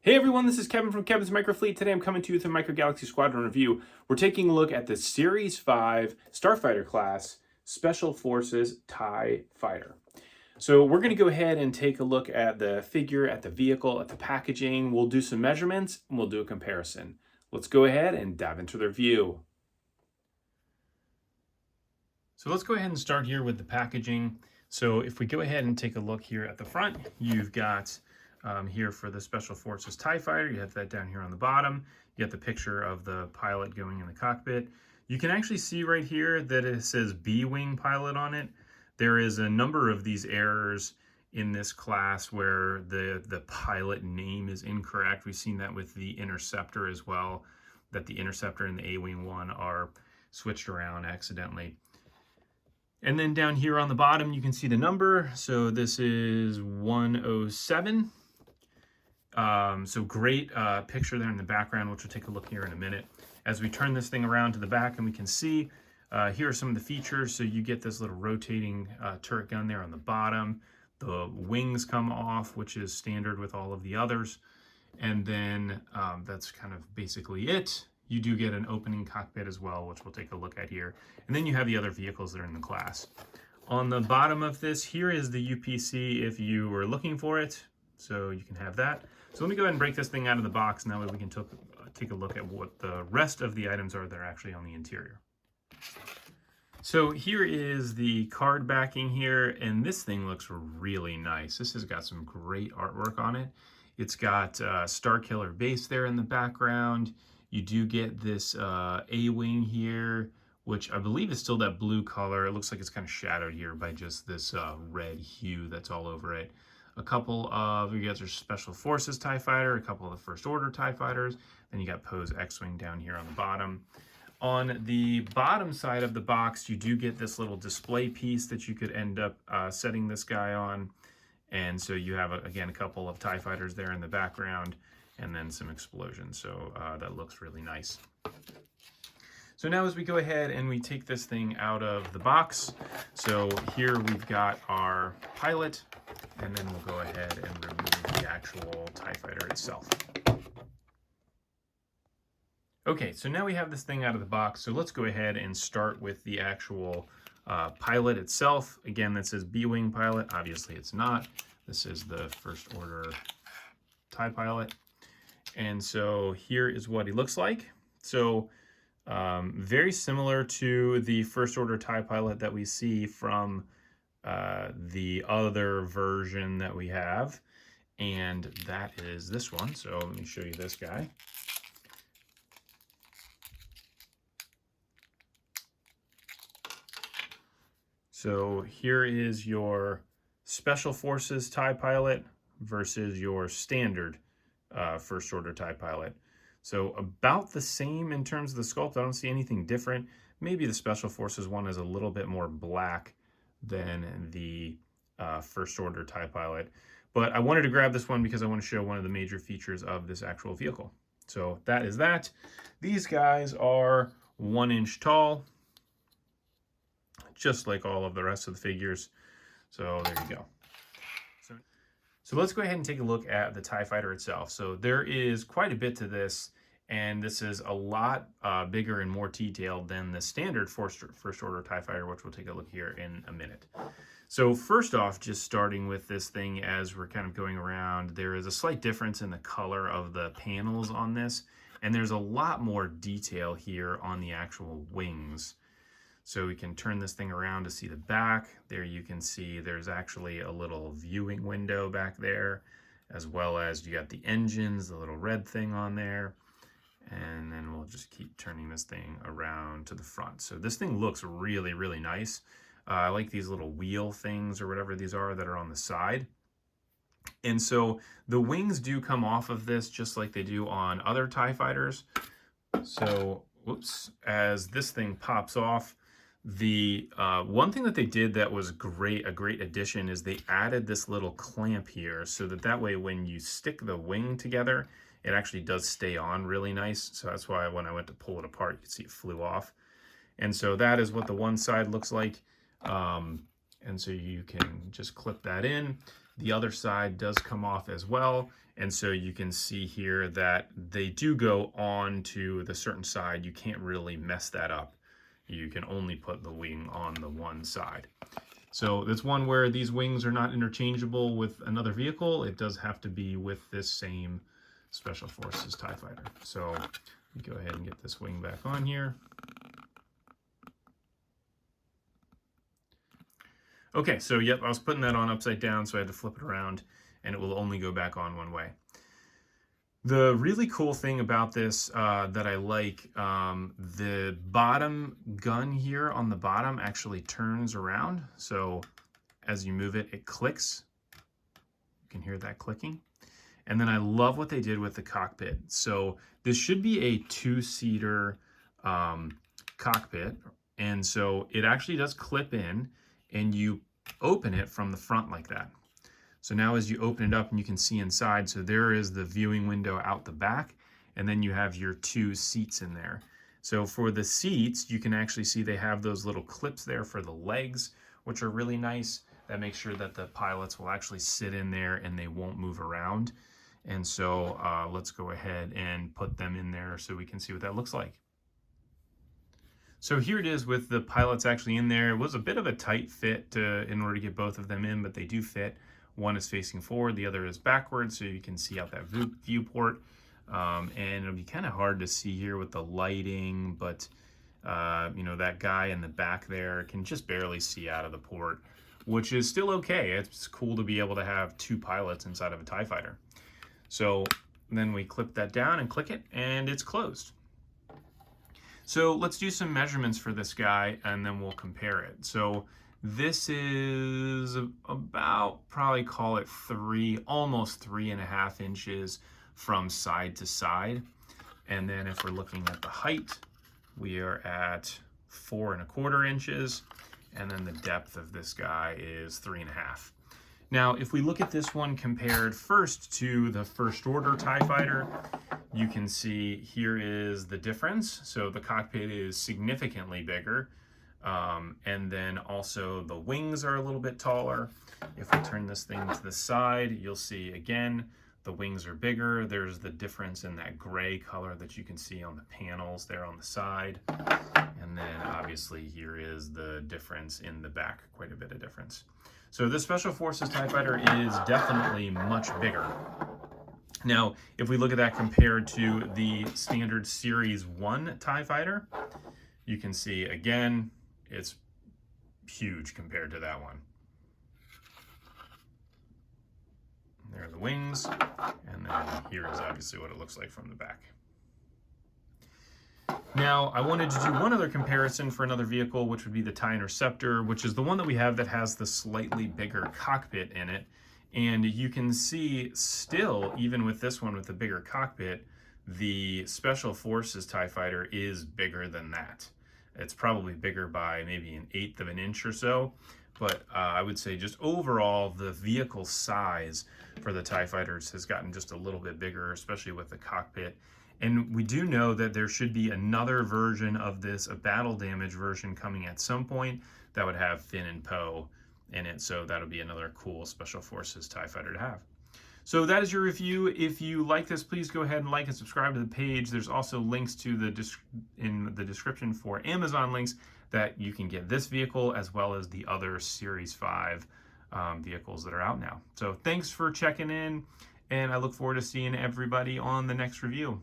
Hey everyone, this is Kevin from Kevin's Microfleet. Today I'm coming to you with a Micro Galaxy Squadron review. We're taking a look at the Series 5 Starfighter class Special Forces TIE Fighter. So we're going to go ahead and take a look at the figure, at the vehicle, at the packaging. We'll do some measurements and we'll do a comparison. Let's go ahead and dive into the review. So let's go ahead and start here with the packaging. So if we go ahead and take a look here at the front, you've got here for the Special Forces TIE Fighter, you have that down here on the bottom. You have the picture of the pilot going in the cockpit. You can actually see right here that it says B-Wing pilot on it. There is a number of these errors in this class where the pilot name is incorrect. We've seen that with the Interceptor as well, that the Interceptor and the A-Wing one are switched around accidentally. And then down here on the bottom, you can see the number. So this is 107. So great picture there in the background, which we'll take a look here in a minute. As we turn this thing around to the back, and we can see here are some of the features. So you get this little rotating turret gun there on the bottom. The wings come off, which is standard with all of the others. And then that's kind of basically it. You do get an opening cockpit as well, which we'll take a look at here. And then you have the other vehicles that are in the class. On the bottom of this, here is the UPC if you were looking for it. So you can have that. So let me go ahead and break this thing out of the box, and that way we can take a look at what the rest of the items are that are actually on the interior. So here is the card backing here, and this thing looks really nice. This has got some great artwork on it. It's got Starkiller base there in the background. You do get this A-Wing here, which I believe is still that blue color. It looks like it's kind of shadowed here by just this red hue that's all over it. A couple of, you guys are Special Forces TIE Fighter, a couple of the First Order TIE Fighters, then you got Poe's X-Wing down here on the bottom. On the bottom side of the box, you do get this little display piece that you could end up setting this guy on. And so you have, again, a couple of TIE Fighters there in the background, and then some explosions. So that looks really nice. So now as we go ahead and we take this thing out of the box, so here we've got our pilot, and then we'll go ahead and remove the actual TIE Fighter itself. Okay, so now we have this thing out of the box, so let's go ahead and start with the actual pilot itself. Again, that says B-Wing pilot. Obviously it's not. This is the First Order TIE pilot. And so here is what he looks like. So very similar to the First Order TIE pilot that we see from the other version that we have, and that is this one. So let me show you this guy. So here is your Special Forces TIE pilot versus your standard First Order TIE pilot. So about the same in terms of the sculpt. I don't see anything different. Maybe the Special Forces one is a little bit more black than the First Order TIE pilot. But I wanted to grab this one because I want to show one of the major features of this actual vehicle. So that is that. These guys are 1 inch tall, just like all of the rest of the figures. So there you go. So let's go ahead and take a look at the TIE Fighter itself. So there is quite a bit to this, and this is a lot bigger and more detailed than the standard First Order TIE Fighter, which we'll take a look here in a minute. So first off, just starting with this thing as we're kind of going around, there is a slight difference in the color of the panels on this, and there's a lot more detail here on the actual wings. So we can turn this thing around to see the back. There you can see there's actually a little viewing window back there, as well as you got the engines, the little red thing on there. And then we'll just keep turning this thing around to the front. So this thing looks really, really nice. I like these little wheel things or whatever these are that are on the side. And so the wings do come off of this just like they do on other TIE Fighters. So, whoops, as this thing pops off, the one thing that they did that was a great addition is they added this little clamp here so that way when you stick the wing together, it actually does stay on really nice. So that's why when I went to pull it apart, you can see it flew off. And so that is what the one side looks like. And so you can just clip that in. The other side does come off as well. And so you can see here that they do go on to the certain side. You can't really mess that up. You can only put the wing on the one side. So that's one where these wings are not interchangeable with another vehicle. It does have to be with this same Special Forces TIE Fighter. So let me go ahead and get this wing back on here. Okay, so yep, I was putting that on upside down, so I had to flip it around, and it will only go back on one way. The really cool thing about this that I like, the bottom gun here on the bottom actually turns around. So as you move it, it clicks. You can hear that clicking. And then I love what they did with the cockpit. So this should be a two-seater cockpit. And so it actually does clip in, and you open it from the front like that. So now as you open it up and you can see inside, so there is the viewing window out the back, and then you have your two seats in there. So for the seats, you can actually see they have those little clips there for the legs, which are really nice. That makes sure that the pilots will actually sit in there and they won't move around. And so let's go ahead and put them in there so we can see what that looks like. So here it is with the pilots actually in there. It was a bit of a tight fit in order to get both of them in, but they do fit. One is facing forward, the other is backwards, so you can see out that viewport. And it'll be kind of hard to see here with the lighting, but you know, that guy in the back there can just barely see out of the port, which is still okay. It's cool to be able to have two pilots inside of a TIE Fighter. So then we clip that down and click it, and it's closed. So let's do some measurements for this guy, and then we'll compare it. So this is about, probably call it almost 3.5 inches from side to side. And then if we're looking at the height, we are at 4.25 inches. And then the depth of this guy is 3.5. Now, if we look at this one compared first to the First Order TIE Fighter, you can see here is the difference. So the cockpit is significantly bigger. And then also the wings are a little bit taller. If we turn this thing to the side, you'll see again, the wings are bigger. There's the difference in that gray color that you can see on the panels there on the side. And then obviously here is the difference in the back, quite a bit of difference. So the Special Forces TIE Fighter is definitely much bigger. Now, if we look at that compared to the standard Series 1 TIE Fighter, you can see again, it's huge compared to that one. There are the wings, and then here is obviously what it looks like from the back. Now, I wanted to do one other comparison for another vehicle, which would be the TIE Interceptor, which is the one that we have that has the slightly bigger cockpit in it. And you can see still, even with this one with the bigger cockpit, the Special Forces TIE Fighter is bigger than that. It's probably bigger by maybe 1/8 of an inch or so. But I would say just overall, the vehicle size for the TIE Fighters has gotten just a little bit bigger, especially with the cockpit. And we do know that there should be another version of this, a battle damage version coming at some point that would have Finn and Poe in it. So that'll be another cool Special Forces TIE Fighter to have. So that is your review. If you like this, please go ahead and like and subscribe to the page. There's also links to in the description for Amazon links that you can get this vehicle as well as the other Series 5 vehicles that are out now. So thanks for checking in, and I look forward to seeing everybody on the next review.